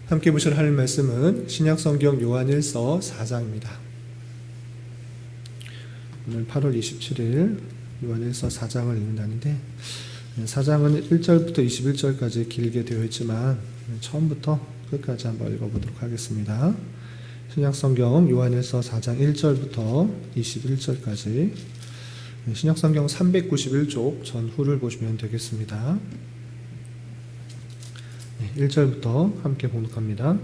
함께 보실 하나님 말씀은 신약성경 요한일서 4장입니다. 오늘 8월 27일 요한일서 4장을 읽는다는데 4장은 1절부터 21절까지 길게 되어 있지만 처음부터 끝까지 한번 읽어보도록 하겠습니다. 신약성경 요한일서 4장 1절부터 21절까지 신약성경 391쪽 전후를 보시면 되겠습니다. 1절부터 함께 봉독합니다.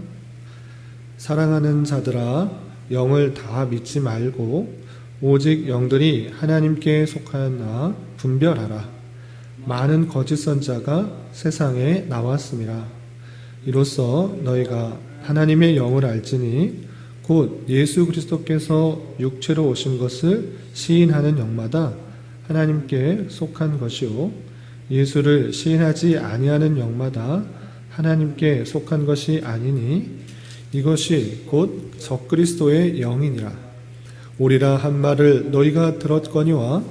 사랑하는 자들아, 영을 다 믿지 말고 오직 영들이 하나님께 속하였나 분별하라. 많은 거짓 선자가 세상에 나왔음이라. 이로써 너희가 하나님의 영을 알지니 곧 예수 그리스도께서 육체로 오신 것을 시인하는 영마다 하나님께 속한 것이요 예수를 시인하지 아니하는 영마다 하나님께 속한 것이 아니니 이것이 곧 적그리스도의 영이니라. 오리라 한 말을 너희가 들었거니와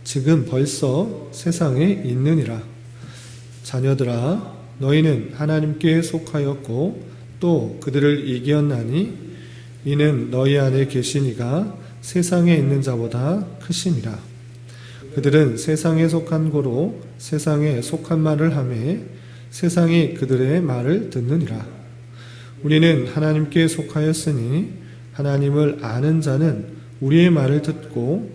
지금 벌써 세상에 있느니라. 자녀들아, 너희는 하나님께 속하였고 또 그들을 이기었나니 이는 너희 안에 계시니가 세상에 있는 자보다 크심이라. 그들은 세상에 속한 고로 세상에 속한 말을 하매 세상이 그들의 말을 듣느니라. 우리는 하나님께 속하였으니 하나님을 아는 자는 우리의 말을 듣고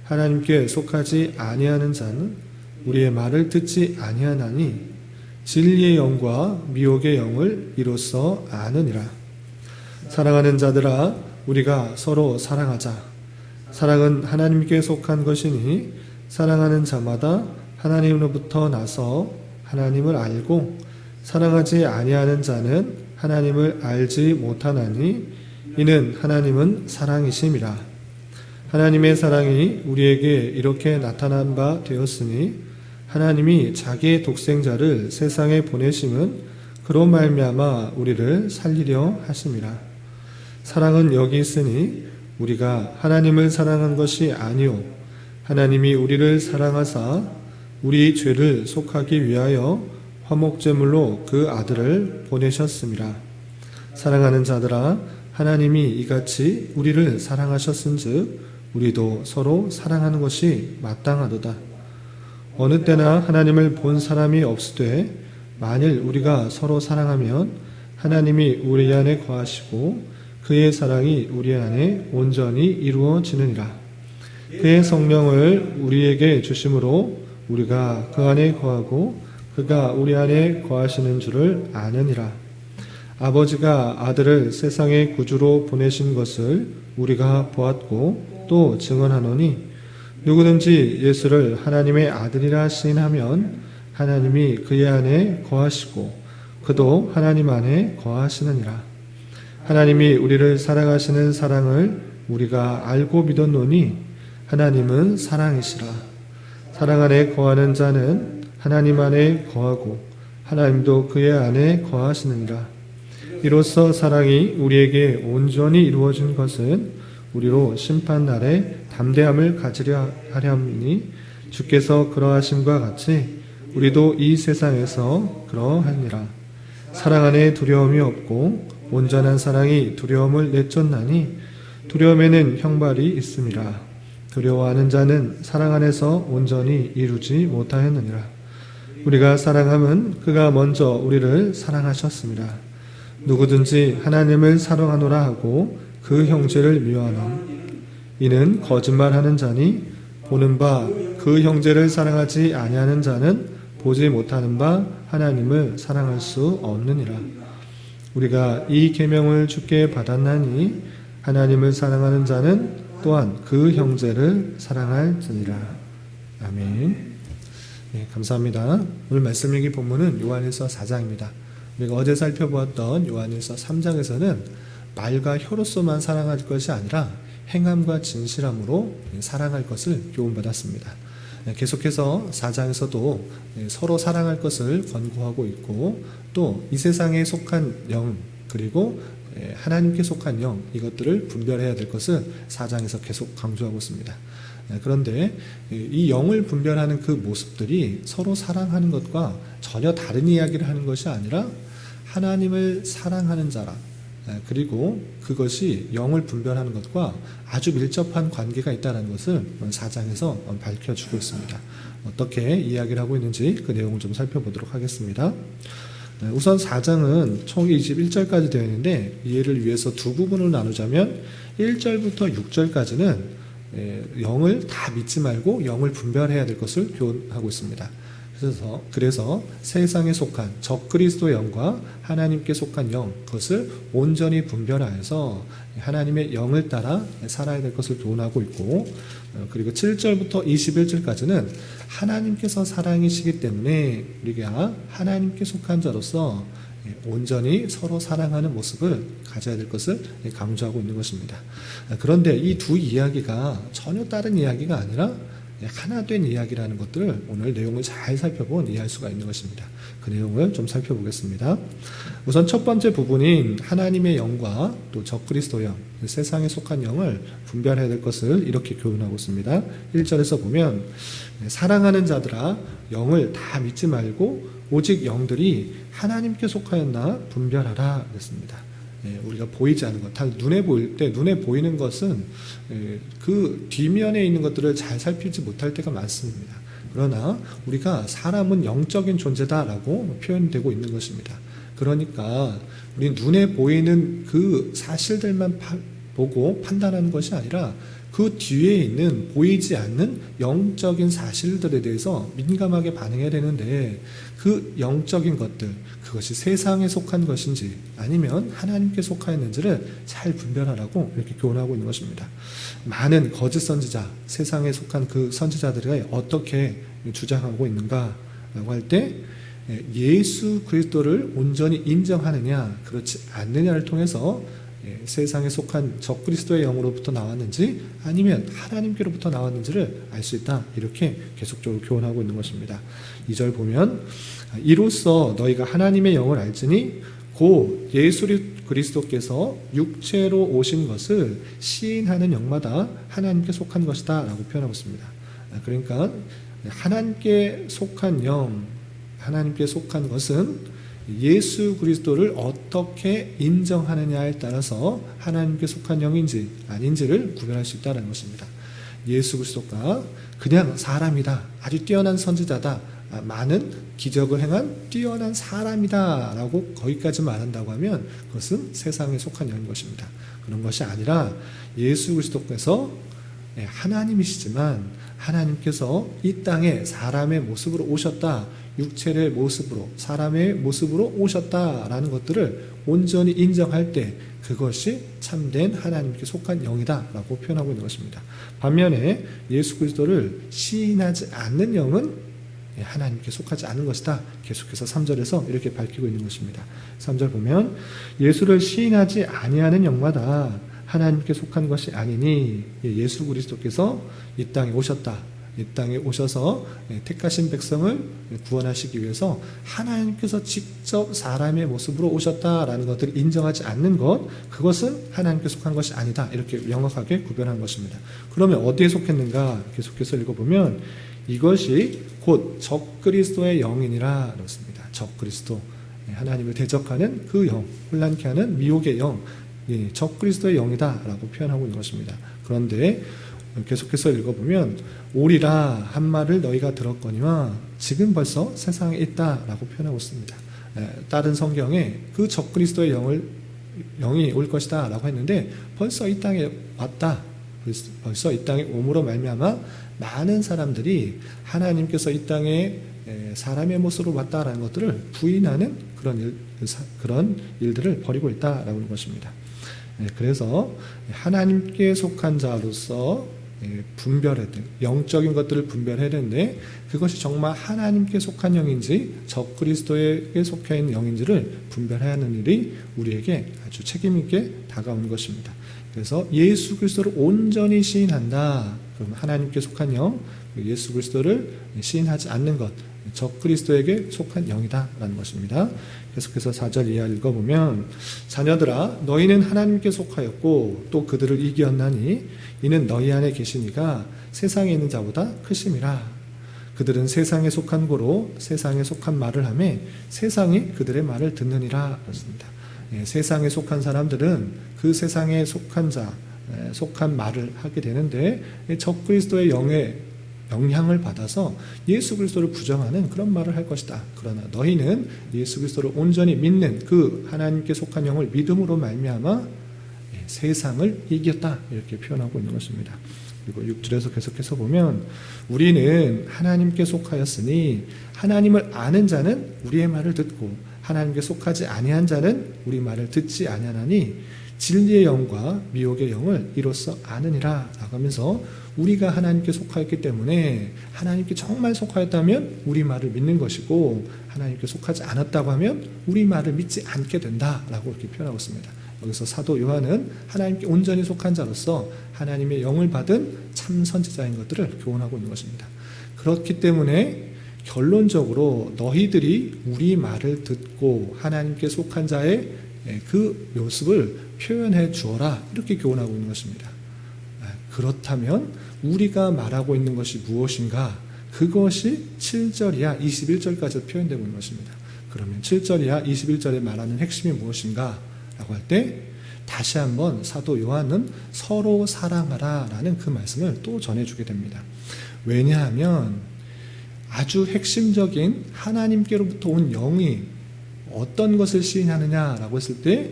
하나님께 속하지 아니하는 자는 우리의 말을 듣지 아니하나니 진리의 영과 미혹의 영을 이로써 아느니라. 사랑하는 자들아, 우리가 서로 사랑하자. 사랑은 하나님께 속한 것이니 사랑하는 자마다 하나님으로부터 나서 하나님을 알고 사랑하지 아니하는 자는 하나님을 알지 못하나니 이는 하나님은 사랑이심이라. 하나님의 사랑이 우리에게 이렇게 나타난 바 되었으니 하나님이 자기의 독생자를 세상에 보내심은 그로 말미암아 우리를 살리려 하심이라. 사랑은 여기 있으니 우리가 하나님을 사랑한 것이 아니요 하나님이 우리를 사랑하사 우리 죄를 속하기 위하여 화목제물로 그 아들을 보내셨습니다. 사랑하는 자들아, 하나님이 이같이 우리를 사랑하셨은즉 우리도 서로 사랑하는 것이 마땅하도다. 어느 때나 하나님을 본 사람이 없으되 만일 우리가 서로 사랑하면 하나님이 우리 안에 거하시고 그의 사랑이 우리 안에 온전히 이루어지느니라. 그의 성령을 우리에게 주심으로 우리가 그 안에 거하고 그가 우리 안에 거하시는 줄을 아느니라. 아버지가 아들을 세상의 구주로 보내신 것을 우리가 보았고 또 증언하노니 누구든지 예수를 하나님의 아들이라 시인하면 하나님이 그의 안에 거하시고 그도 하나님 안에 거하시느니라. 하나님이 우리를 사랑하시는 사랑을 우리가 알고 믿었노니 하나님은 사랑이시라. 사랑 안에 거하는 자는 하나님 안에 거하고 하나님도 그의 안에 거하시느니라. 이로써 사랑이 우리에게 온전히 이루어진 것은 우리로 심판날에 담대함을 가지려 하려 함이니 주께서 그러하심과 같이 우리도 이 세상에서 그러하니라. 사랑 안에 두려움이 없고 온전한 사랑이 두려움을 내쫓나니 두려움에는 형벌이 있음이라. 두려워하는 자는 사랑 안에서 온전히 이루지 못하였느니라. 우리가 사랑함은 그가 먼저 우리를 사랑하셨습니다. 누구든지 하나님을 사랑하노라 하고 그 형제를 미워하노니 이는 거짓말하는 자니 보는 바 그 형제를 사랑하지 아니하는 자는 보지 못하는 바 하나님을 사랑할 수 없느니라. 우리가 이 계명을 주께 받았나니 하나님을 사랑하는 자는 또한 그 형제를 사랑할지니라. 아멘. 네, 감사합니다. 오늘 말씀 읽기 본문은 요한일서 4장입니다. 우리가 어제 살펴보았던 요한일서 3장에서는 말과 혀로서만 사랑할 것이 아니라 행함과 진실함으로 사랑할 것을 교훈받았습니다. 계속해서 4장에서도 서로 사랑할 것을 권고하고 있고 또 이 세상에 속한 영 그리고 하나님께 속한 영 이것들을 분별해야 될 것을 4장에서 계속 강조하고 있습니다. 그런데 이 영을 분별하는 그 모습들이 서로 사랑하는 것과 전혀 다른 이야기를 하는 것이 아니라 하나님을 사랑하는 자라. 그리고 그것이 영을 분별하는 것과 아주 밀접한 관계가 있다는 것을 4장에서 밝혀주고 있습니다. 어떻게 이야기를 하고 있는지 그 내용을 좀 살펴보도록 하겠습니다. 우선 4장은 총 21절까지 되어 있는데 이해를 위해서 두 부분으로 나누자면 1절부터 6절까지는 영을 다 믿지 말고 영을 분별해야 될 것을 교훈하고 있습니다. 그래서 세상에 속한 적그리스도의 영과 하나님께 속한 영, 그것을 온전히 분별하여서 하나님의 영을 따라 살아야 될 것을 교훈하고 있고, 그리고 7절부터 21절까지는 하나님께서 사랑이시기 때문에 우리가 하나님께 속한 자로서 온전히 서로 사랑하는 모습을 가져야 될 것을 강조하고 있는 것입니다. 그런데 이 두 이야기가 전혀 다른 이야기가 아니라 하나 된 이야기라는 것들을 오늘 내용을 잘 살펴본 이해할 수가 있는 것입니다. 그 내용을 좀 살펴보겠습니다. 우선 첫 번째 부분인 하나님의 영과 또 적그리스도 영, 세상에 속한 영을 분별해야 될 것을 이렇게 교훈하고 있습니다. 1절에서 보면 사랑하는 자들아 영을 다 믿지 말고 오직 영들이 하나님께 속하였나 분별하라 그랬습니다. 우리가 보이지 않는 것, 눈에 보일 때 눈에 보이는 것은 그 뒷면에 있는 것들을 잘 살피지 못할 때가 많습니다. 그러나 우리가 사람은 영적인 존재다라고 표현되고 있는 것입니다. 그러니까 우리 눈에 보이는 그 사실들만 보고 판단하는 것이 아니라 그 뒤에 있는 보이지 않는 영적인 사실들에 대해서 민감하게 반응해야 되는데, 그 영적인 것들, 그것이 세상에 속한 것인지 아니면 하나님께 속하였는지를 잘 분별하라고 이렇게 교훈하고 있는 것입니다. 많은 거짓 선지자, 세상에 속한 그 선지자들이 어떻게 주장하고 있는가라고 할 때 예수 그리스도를 온전히 인정하느냐 그렇지 않느냐를 통해서 세상에 속한 적그리스도의 영으로부터 나왔는지 아니면 하나님께로부터 나왔는지를 알 수 있다, 이렇게 계속적으로 교훈하고 있는 것입니다. 2절 보면 이로써 너희가 하나님의 영을 알지니 곧 예수 그리스도께서 육체로 오신 것을 시인하는 영마다 하나님께 속한 것이다 라고 표현하고 있습니다. 그러니까 하나님께 속한 영, 하나님께 속한 것은 예수 그리스도를 어떻게 인정하느냐에 따라서 하나님께 속한 영인지 아닌지를 구별할 수 있다는 것입니다. 예수 그리스도가 그냥 사람이다, 아주 뛰어난 선지자다, 많은 기적을 행한 뛰어난 사람이다 라고 거기까지 말한다고 하면 그것은 세상에 속한 영인 것입니다. 그런 것이 아니라 예수 그리스도께서 하나님이시지만 하나님께서 이 땅에 사람의 모습으로 오셨다, 육체의 모습으로 사람의 모습으로 오셨다라는 것들을 온전히 인정할 때 그것이 참된 하나님께 속한 영이다 라고 표현하고 있는 것입니다. 반면에 예수 그리스도를 시인하지 않는 영은 하나님께 속하지 않은 것이다, 계속해서 3절에서 이렇게 밝히고 있는 것입니다. 3절 보면 예수를 시인하지 아니하는 영마다 하나님께 속한 것이 아니니, 예수 그리스도께서 이 땅에 오셨다, 이 땅에 오셔서 택하신 백성을 구원하시기 위해서 하나님께서 직접 사람의 모습으로 오셨다라는 것들을 인정하지 않는 것, 그것은 하나님께 속한 것이 아니다, 이렇게 명확하게 구별한 것입니다. 그러면 어디에 속했는가 계속해서 읽어보면 이것이 곧 적그리스도의 영이니라 그렇습니다. 적그리스도, 하나님을 대적하는 그 영, 혼란케 하는 미혹의 영, 적그리스도의 영이다 라고 표현하고 있는 것입니다. 그런데 계속해서 읽어보면 오리라 한 말을 너희가 들었거니와 지금 벌써 세상에 있다 라고 표현하고 있습니다. 다른 성경에 그 적그리스도의 영이 올 것이다 라고 했는데 벌써 이 땅에 왔다, 벌써 이 땅에 오므로 말미암아 많은 사람들이 하나님께서 이 땅에 사람의 모습으로 왔다라는 것들을 부인하는 그런 일들을 벌이고 있다라고 하는 것입니다. 그래서 하나님께 속한 자로서 분별해야 돼, 영적인 것들을 분별해야 되는데 그것이 정말 하나님께 속한 영인지 적그리스도에게 속해 있는 영인지를 분별해야 하는 일이 우리에게 아주 책임있게 다가오는 것입니다. 그래서 예수 그리스도를 온전히 시인한다, 그럼 하나님께 속한 영, 예수 그리스도를 시인하지 않는 것, 적그리스도에게 속한 영이다 라는 것입니다. 계속해서 4절 이하 읽어보면 자녀들아 너희는 하나님께 속하였고 또 그들을 이기었나니 이는 너희 안에 계시니가 세상에 있는 자보다 크심이라. 그들은 세상에 속한 고로 세상에 속한 말을 하매 세상이 그들의 말을 듣느니라 그렇습니다. 세상에 속한 사람들은 그 세상에 속한 자, 속한 말을 하게 되는데 적그리스도의 영의 영향을 받아서 예수 그리스도를 부정하는 그런 말을 할 것이다. 그러나 너희는 예수 그리스도를 온전히 믿는 그 하나님께 속한 영을 믿음으로 말미암아 세상을 이겼다. 이렇게 표현하고 있는 것입니다. 그리고 6절에서 계속해서 보면 우리는 하나님께 속하였으니 하나님을 아는 자는 우리의 말을 듣고 하나님께 속하지 아니한 자는 우리 말을 듣지 아니하나니 진리의 영과 미혹의 영을 이로써 아느니라 라고 하면서 우리가 하나님께 속하였기 때문에 하나님께 정말 속하였다면 우리 말을 믿는 것이고 하나님께 속하지 않았다고 하면 우리 말을 믿지 않게 된다라고 이렇게 표현하고 있습니다. 여기서 사도 요한은 하나님께 온전히 속한 자로서 하나님의 영을 받은 참 선지자인 것들을 교훈하고 있는 것입니다. 그렇기 때문에 결론적으로 너희들이 우리 말을 듣고 하나님께 속한 자의 그 모습을 표현해 주어라 이렇게 교훈하고 있는 것입니다. 그렇다면 우리가 말하고 있는 것이 무엇인가? 그것이 7절 이하 21절까지 표현되고 있는 것입니다. 그러면 7절 이하 21절에 말하는 핵심이 무엇인가? 라고 할 때 다시 한번 사도 요한은 서로 사랑하라 라는 그 말씀을 또 전해주게 됩니다. 왜냐하면 아주 핵심적인 하나님께로부터 온 영이 어떤 것을 시인하느냐라고 했을 때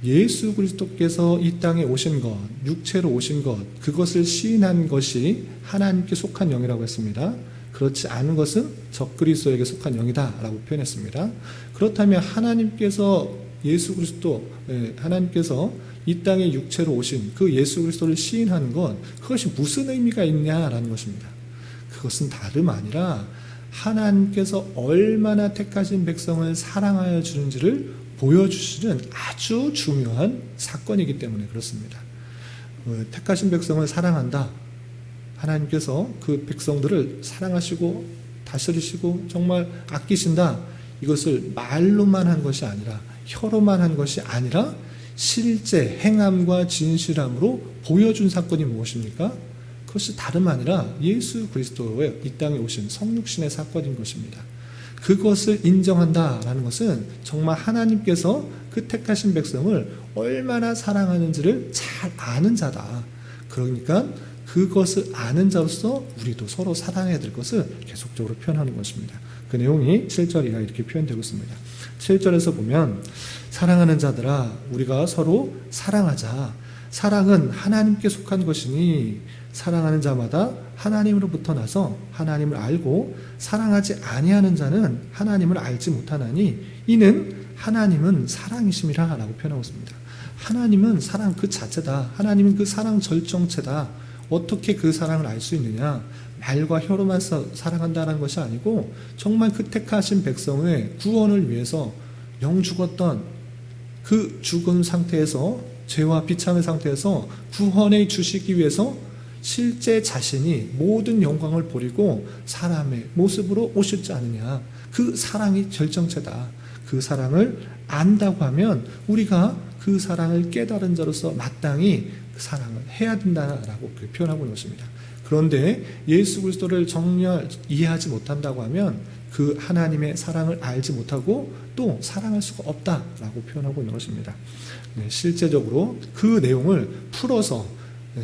예수 그리스도께서 이 땅에 오신 것, 육체로 오신 것, 그것을 시인한 것이 하나님께 속한 영이라고 했습니다. 그렇지 않은 것은 적그리스도에게 속한 영이다 라고 표현했습니다. 그렇다면 하나님께서 예수 그리스도, 하나님께서 이 땅에 육체로 오신 그 예수 그리스도를 시인하는 것, 그것이 무슨 의미가 있냐라는 것입니다. 그것은 다름 아니라 하나님께서 얼마나 택하신 백성을 사랑하여 주는지를 보여주시는 아주 중요한 사건이기 때문에 그렇습니다. 택하신 백성을 사랑한다. 하나님께서 그 백성들을 사랑하시고 다스리시고 정말 아끼신다. 이것을 말로만 한 것이 아니라 혀로만 한 것이 아니라 실제 행함과 진실함으로 보여준 사건이 무엇입니까? 그것이 다름 아니라 예수 그리스도의 이 땅에 오신 성육신의 사건인 것입니다. 그것을 인정한다라는 것은 정말 하나님께서 그 택하신 백성을 얼마나 사랑하는지를 잘 아는 자다. 그러니까 그것을 아는 자로서 우리도 서로 사랑해야 될 것을 계속적으로 표현하는 것입니다. 그 내용이 7절 이하 이렇게 표현되고 있습니다. 7절에서 보면 사랑하는 자들아 우리가 서로 사랑하자. 사랑은 하나님께 속한 것이니 사랑하는 자마다 하나님으로부터 나서 하나님을 알고 사랑하지 아니하는 자는 하나님을 알지 못하나니 이는 하나님은 사랑이심이라 라고 표현하고 있습니다. 하나님은 사랑 그 자체다. 하나님은 그 사랑 절정체다. 어떻게 그 사랑을 알 수 있느냐? 말과 혀로만 사랑한다는 것이 아니고 정말 그 택하신 백성의 구원을 위해서 영 죽었던 그 죽은 상태에서 죄와 비참의 상태에서 구원해 주시기 위해서 실제 자신이 모든 영광을 버리고 사람의 모습으로 오셨지 않느냐. 그 사랑이 절정체다. 그 사랑을 안다고 하면 우리가 그 사랑을 깨달은 자로서 마땅히 그 사랑을 해야 된다라고 표현하고 있는 것입니다. 그런데 예수 그리스도를 정말 이해하지 못한다고 하면 그 하나님의 사랑을 알지 못하고 또 사랑할 수가 없다라고 표현하고 있는 것입니다. 실제적으로 그 내용을 풀어서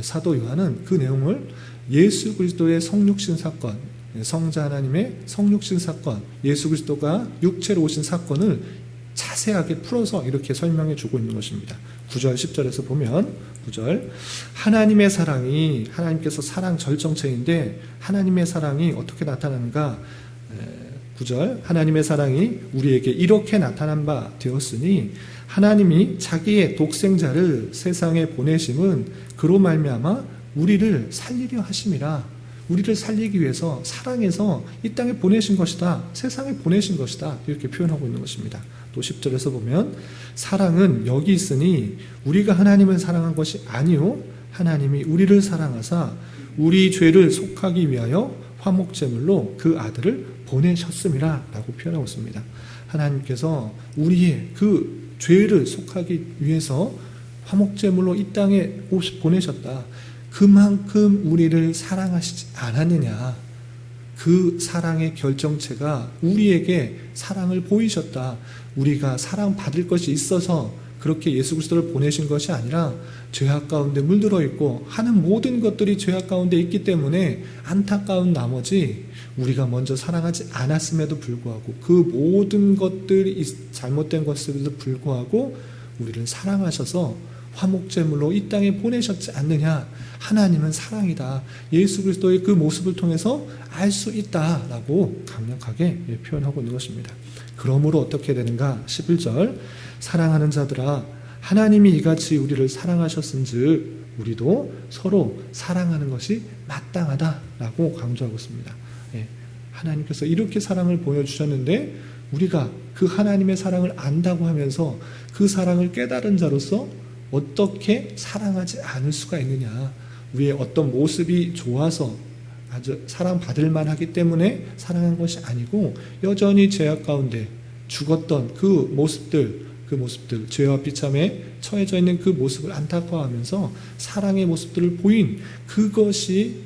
사도 요한은 그 내용을 예수 그리스도의 성육신 사건, 성자 하나님의 성육신 사건, 예수 그리스도가 육체로 오신 사건을 자세하게 풀어서 이렇게 설명해 주고 있는 것입니다. 9절 10절에서 보면 9절 하나님의 사랑이 하나님께서 사랑 절정체인데 하나님의 사랑이 어떻게 나타나는가 9절 하나님의 사랑이 우리에게 이렇게 나타난 바 되었으니 하나님이 자기의 독생자를 세상에 보내심은 그로 말미암아 우리를 살리려 하심이라. 우리를 살리기 위해서 사랑해서 이 땅에 보내신 것이다. 세상에 보내신 것이다. 이렇게 표현하고 있는 것입니다. 또 10절에서 보면 사랑은 여기 있으니 우리가 하나님을 사랑한 것이 아니요 하나님이 우리를 사랑하사 우리 죄를 속하기 위하여 화목제물로 그 아들을 보내셨음이라 라고 표현하고 있습니다. 하나님께서 우리의 그 죄를 속하기 위해서 화목제물로 이 땅에 보내셨다. 그만큼 우리를 사랑하시지 않았느냐. 그 사랑의 결정체가 우리에게 사랑을 보이셨다. 우리가 사랑받을 것이 있어서 그렇게 예수 그리스도를 보내신 것이 아니라 죄악 가운데 물들어 있고 하는 모든 것들이 죄악 가운데 있기 때문에 안타까운 나머지 우리가 먼저 사랑하지 않았음에도 불구하고 그 모든 것들이 잘못된 것에도 불구하고 우리를 사랑하셔서 화목제물로 이 땅에 보내셨지 않느냐. 하나님은 사랑이다. 예수 그리스도의 그 모습을 통해서 알 수 있다라고 강력하게 표현하고 있는 것입니다. 그러므로 어떻게 되는가? 11절 사랑하는 자들아 하나님이 이같이 우리를 사랑하셨은즉 우리도 서로 사랑하는 것이 마땅하다라고 강조하고 있습니다. 하나님께서 이렇게 사랑을 보여주셨는데 우리가 그 하나님의 사랑을 안다고 하면서 그 사랑을 깨달은 자로서 어떻게 사랑하지 않을 수가 있느냐. 우리의 어떤 모습이 좋아서 아주 사랑받을 만하기 때문에 사랑한 것이 아니고 여전히 죄악 가운데 죽었던 그 모습들 죄와 비참에 처해져 있는 그 모습을 안타까워하면서 사랑의 모습들을 보인 그것이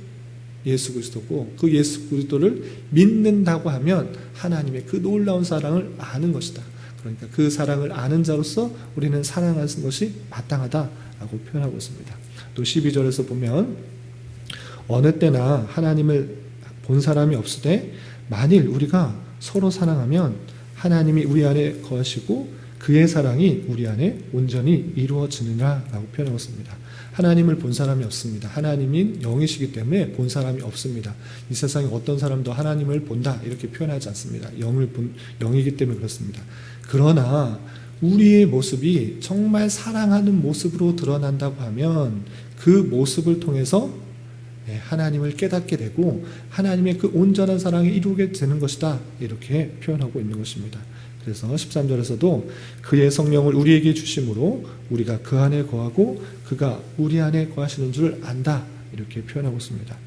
예수 그리스도고 그 예수 그리스도를 믿는다고 하면 하나님의 그 놀라운 사랑을 아는 것이다. 그러니까 그 사랑을 아는 자로서 우리는 사랑하는 것이 마땅하다라고 표현하고 있습니다. 또 12절에서 보면 어느 때나 하나님을 본 사람이 없으되 만일 우리가 서로 사랑하면 하나님이 우리 안에 거하시고 그의 사랑이 우리 안에 온전히 이루어지느냐라고 표현하고 있습니다. 하나님을 본 사람이 없습니다. 하나님인 영이시기 때문에 본 사람이 없습니다. 이 세상에 어떤 사람도 하나님을 본다 이렇게 표현하지 않습니다. 영이기 때문에 그렇습니다. 그러나 우리의 모습이 정말 사랑하는 모습으로 드러난다고 하면 그 모습을 통해서 하나님을 깨닫게 되고 하나님의 그 온전한 사랑이 이루게 되는 것이다 이렇게 표현하고 있는 것입니다. 그래서 13절에서도 그의 성령을 우리에게 주심으로 우리가 그 안에 거하고 그가 우리 안에 거하시는 줄 안다 이렇게 표현하고 있습니다.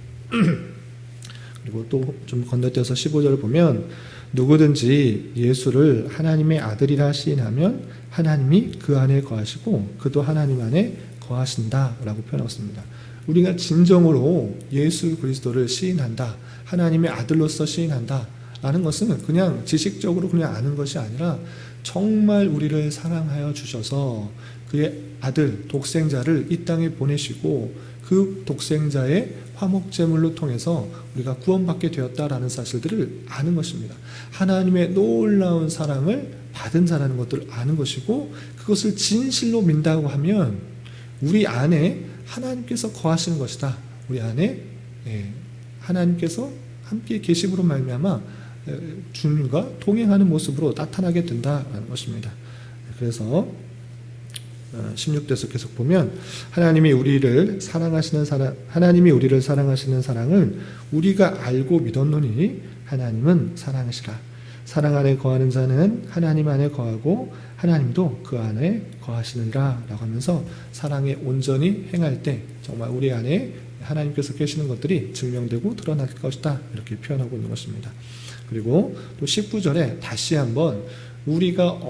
그리고 또 좀 건너뛰어서 15절을 보면 누구든지 예수를 하나님의 아들이라 시인하면 하나님이 그 안에 거하시고 그도 하나님 안에 거하신다라고 표현하고 있습니다. 우리가 진정으로 예수 그리스도를 시인한다, 하나님의 아들로서 시인한다 라는 것은 그냥 지식적으로 그냥 아는 것이 아니라 정말 우리를 사랑하여 주셔서 그의 아들 독생자를 이 땅에 보내시고 그 독생자의 화목제물로 통해서 우리가 구원받게 되었다라는 사실들을 아는 것입니다. 하나님의 놀라운 사랑을 받은 자라는 것들을 아는 것이고 그것을 진실로 믿는다고 하면 우리 안에 하나님께서 거하시는 것이다. 우리 안에 하나님께서 함께 계심으로 말미암아 주님과 동행하는 모습으로 나타나게 된다는 것입니다. 그래서 16절에서 계속 보면 하나님이 우리를 사랑하시는 사랑을 우리가 알고 믿었노니 하나님은 사랑이시라. 사랑 안에 거하는 자는 하나님 안에 거하고 하나님도 그 안에 거하시느니라 라고 하면서 사랑에 온전히 행할 때 정말 우리 안에 하나님께서 계시는 것들이 증명되고 드러날 것이다 이렇게 표현하고 있는 것입니다. 그리고 또 19절에 다시 한번 우리가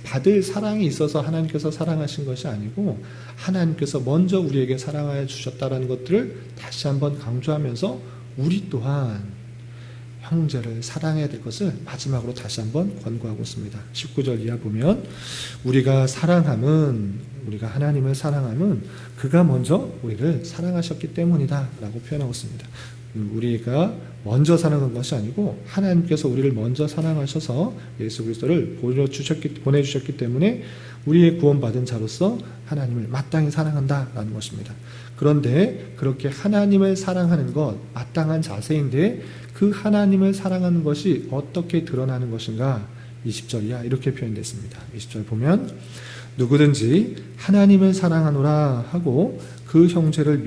받을 사랑이 있어서 하나님께서 사랑하신 것이 아니고 하나님께서 먼저 우리에게 사랑하여 주셨다라는 것들을 다시 한번 강조하면서 우리 또한 형제를 사랑해야 될 것을 마지막으로 다시 한번 권고하고 있습니다. 19절 이하 보면 우리가 하나님을 사랑함은 그가 먼저 우리를 사랑하셨기 때문이다 라고 표현하고 있습니다. 우리가 먼저 사랑한 것이 아니고 하나님께서 우리를 먼저 사랑하셔서 예수 그리스도를 보내주셨기 때문에 우리의 구원받은 자로서 하나님을 마땅히 사랑한다라는 것입니다. 그런데 그렇게 하나님을 사랑하는 것 마땅한 자세인데 그 하나님을 사랑하는 것이 어떻게 드러나는 것인가? 20절 이하 이렇게 표현됐습니다. 20절 보면 누구든지 하나님을 사랑하노라 하고 그 형제를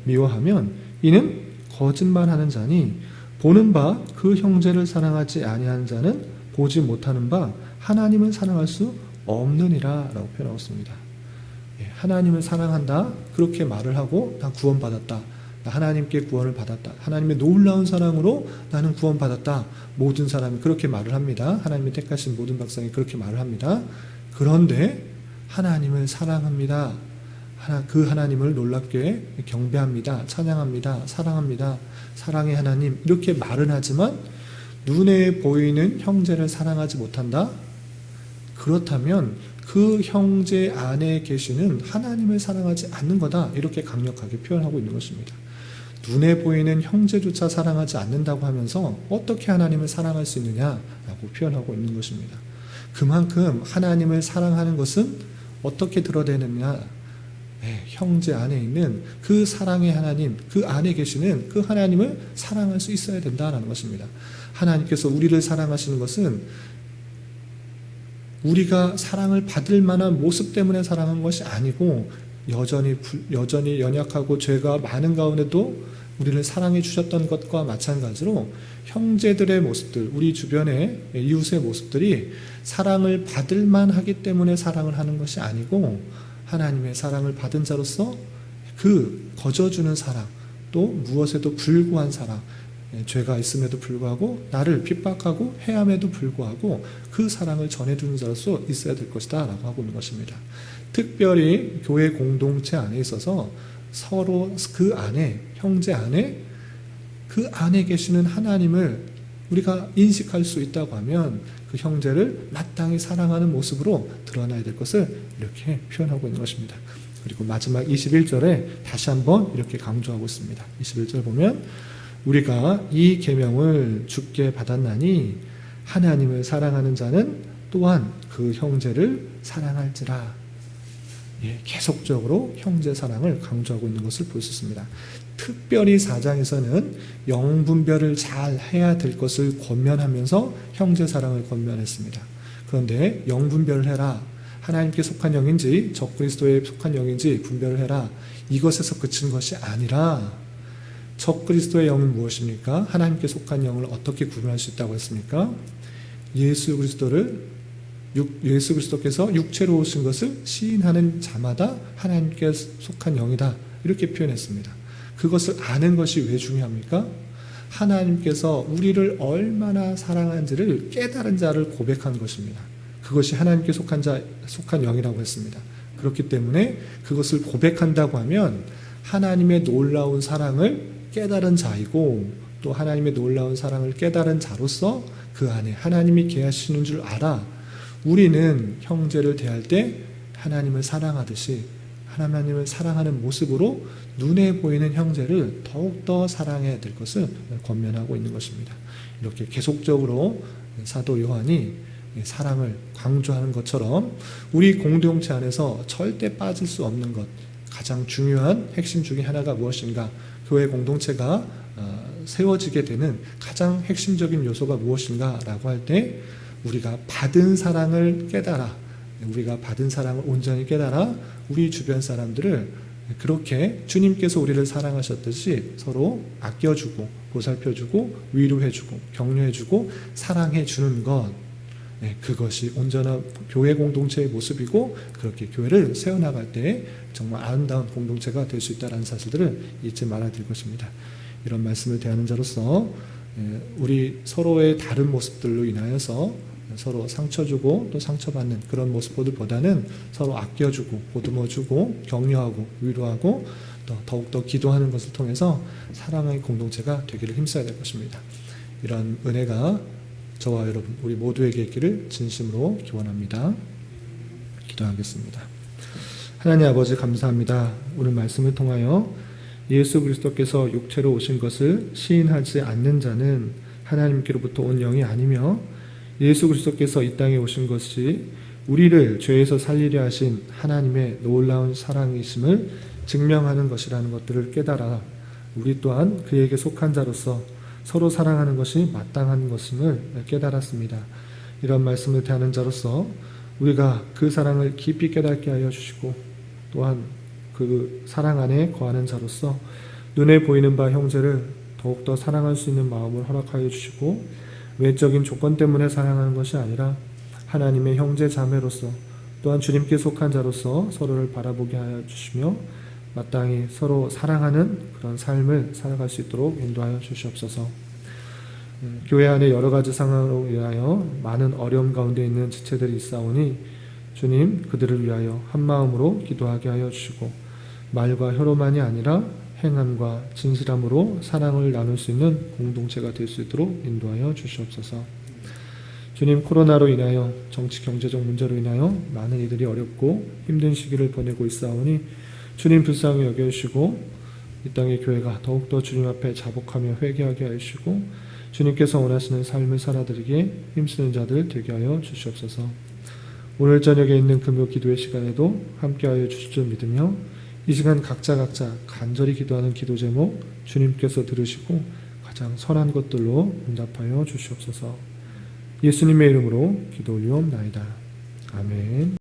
미워하면 이는 거짓말하는 자니 보는 바 그 형제를 사랑하지 아니하는 자는 보지 못하는 바 하나님을 사랑할 수 없느니라 라고 표현하고 있습니다. 하나님을 사랑한다 그렇게 말을 하고 나 구원받았다, 나 하나님께 구원을 받았다, 하나님의 놀라운 사랑으로 나는 구원받았다, 모든 사람이 그렇게 말을 합니다. 하나님이 택하신 모든 백성이 그렇게 말을 합니다. 그런데 하나님을 사랑합니다, 그 하나님을 놀랍게 경배합니다. 찬양합니다. 사랑합니다. 사랑의 하나님 이렇게 말은 하지만 눈에 보이는 형제를 사랑하지 못한다? 그렇다면 그 형제 안에 계시는 하나님을 사랑하지 않는 거다. 이렇게 강력하게 표현하고 있는 것입니다. 눈에 보이는 형제조차 사랑하지 않는다고 하면서 어떻게 하나님을 사랑할 수 있느냐라고 표현하고 있는 것입니다. 그만큼 하나님을 사랑하는 것은 어떻게 드러내느냐? 형제 안에 있는 그 사랑의 하나님, 그 안에 계시는 그 하나님을 사랑할 수 있어야 된다는 것입니다. 하나님께서 우리를 사랑하시는 것은 우리가 사랑을 받을 만한 모습 때문에 사랑한 것이 아니고 여전히 연약하고 죄가 많은 가운데도 우리를 사랑해 주셨던 것과 마찬가지로 형제들의 모습들, 우리 주변의 이웃의 모습들이 사랑을 받을 만하기 때문에 사랑을 하는 것이 아니고 하나님의 사랑을 받은 자로서 그 거저주는 사랑, 또 무엇에도 불구한 사랑, 죄가 있음에도 불구하고 나를 핍박하고 해함에도 불구하고 그 사랑을 전해주는 자로서 있어야 될 것이다 라고 하고 있는 것입니다. 특별히 교회 공동체 안에 있어서 서로 그 안에, 형제 안에 그 안에 계시는 하나님을 우리가 인식할 수 있다고 하면 그 형제를 마땅히 사랑하는 모습으로 드러나야 될 것을 이렇게 표현하고 있는 것입니다. 그리고 마지막 21절에 다시 한번 이렇게 강조하고 있습니다. 21절 보면 우리가 이 계명을 주께 받았나니 하나님을 사랑하는 자는 또한 그 형제를 사랑할지라. 계속적으로 형제 사랑을 강조하고 있는 것을 볼 수 있습니다. 특별히 4장에서는 영분별을 잘 해야 될 것을 권면하면서 형제 사랑을 권면했습니다. 그런데 영분별을 해라. 하나님께 속한 영인지 적그리스도에 속한 영인지 분별을 해라. 이것에서 그친 것이 아니라 적그리스도의 영은 무엇입니까? 하나님께 속한 영을 어떻게 구분할 수 있다고 했습니까? 예수 그리스도께서 육체로 오신 것을 시인하는 자마다 하나님께 속한 영이다. 이렇게 표현했습니다. 그것을 아는 것이 왜 중요합니까? 하나님께서 우리를 얼마나 사랑한지를 깨달은 자를 고백한 것입니다. 그것이 하나님께 속한 영이라고 했습니다. 그렇기 때문에 그것을 고백한다고 하면 하나님의 놀라운 사랑을 깨달은 자이고 또 하나님의 놀라운 사랑을 깨달은 자로서 그 안에 하나님이 계시는 줄 알아 우리는 형제를 대할 때 하나님을 사랑하듯이 하나님을 사랑하는 모습으로 눈에 보이는 형제를 더욱더 사랑해야 될 것을 권면하고 있는 것입니다. 이렇게 계속적으로 사도 요한이 사랑을 강조하는 것처럼 우리 공동체 안에서 절대 빠질 수 없는 것, 가장 중요한 핵심 중에 하나가 무엇인가? 교회 공동체가 세워지게 되는 가장 핵심적인 요소가 무엇인가? 라고 할 때 우리가 받은 사랑을 깨달아, 우리가 받은 사랑을 온전히 깨달아 우리 주변 사람들을 그렇게 주님께서 우리를 사랑하셨듯이 서로 아껴주고 보살펴주고 위로해주고 격려해주고 사랑해주는 것, 그것이 온전한 교회 공동체의 모습이고 그렇게 교회를 세워나갈 때 정말 아름다운 공동체가 될 수 있다는 사실들을 잊지 말아야 될 것입니다. 이런 말씀을 대하는 자로서 우리 서로의 다른 모습들로 인하여서 서로 상처 주고 또 상처받는 그런 모습보다는 서로 아껴주고 보듬어주고 격려하고 위로하고 또 더욱더 기도하는 것을 통해서 사랑의 공동체가 되기를 힘써야 될 것입니다. 이런 은혜가 저와 여러분 우리 모두에게 있기를 진심으로 기원합니다. 기도하겠습니다. 하나님 아버지 감사합니다. 오늘 말씀을 통하여 예수 그리스도께서 육체로 오신 것을 시인하지 않는 자는 하나님께로부터 온 영이 아니며 예수 그리스도께서 이 땅에 오신 것이 우리를 죄에서 살리려 하신 하나님의 놀라운 사랑이심을 증명하는 것이라는 것들을 깨달아 우리 또한 그에게 속한 자로서 서로 사랑하는 것이 마땅한 것임을 깨달았습니다. 이런 말씀을 대하는 자로서 우리가 그 사랑을 깊이 깨닫게 하여 주시고 또한 그 사랑 안에 거하는 자로서 눈에 보이는 바 형제를 더욱더 사랑할 수 있는 마음을 허락하여 주시고 외적인 조건 때문에 사랑하는 것이 아니라 하나님의 형제 자매로서 또한 주님께 속한 자로서 서로를 바라보게 하여 주시며 마땅히 서로 사랑하는 그런 삶을 살아갈 수 있도록 인도하여 주시옵소서. 교회 안에 여러 가지 상황으로 인하여 많은 어려움 가운데 있는 지체들이 있사오니 주님 그들을 위하여 한 마음으로 기도하게 하여 주시고 말과 혀로만이 아니라 행함과 진실함으로 사랑을 나눌 수 있는 공동체가 될 수 있도록 인도하여 주시옵소서. 주님, 코로나로 인하여 정치 경제적 문제로 인하여 많은 이들이 어렵고 힘든 시기를 보내고 있사오니 주님 불쌍히 여겨주시고 이 땅의 교회가 더욱더 주님 앞에 자복하며 회개하게 하시고 주님께서 원하시는 삶을 살아드리기에 힘쓰는 자들 되게 하여 주시옵소서. 오늘 저녁에 있는 금요 기도의 시간에도 함께하여 주실 줄 믿으며 이 시간 각자 간절히 기도하는 기도 제목 주님께서 들으시고 가장 선한 것들로 응답하여 주시옵소서. 예수님의 이름으로 기도 올리옵나이다. 아멘.